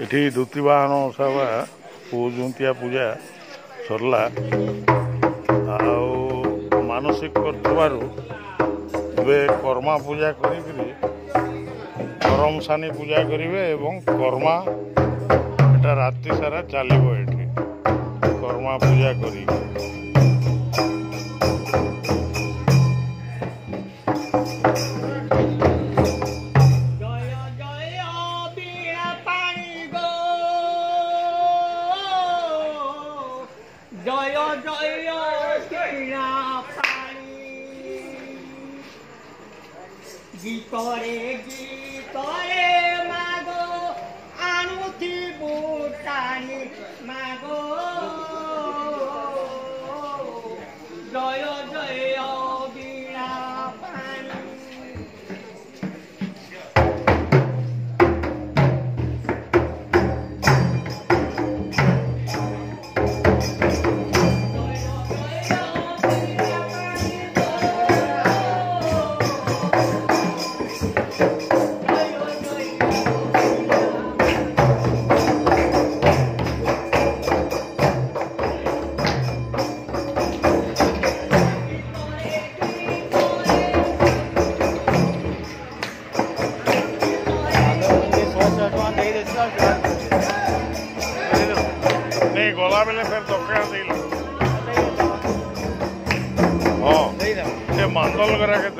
ଏଠି ଦୁତିବାହନ ଓଷା ବା ଜୁନ୍ତିଆ ପୂଜା ସରଲା ଆଉ ମାନସିକ କରିଥିବାରୁ ଏବେ କର୍ମା ପୂଜା କରିକିରି କରମ ସାନି ପୂଜା କରିବେ ଏବଂ କର୍ମା এটা রাত্রি সারা চালিব এটি কর্মা পূজা করি জয় জয় বীণা পাণি গীতরে গীতরে মাগো আনুতি বুটানি মাগো জয় জয় বীণা পাণি नहीं गला बेले फिर दरकार हाँ मांदल करा के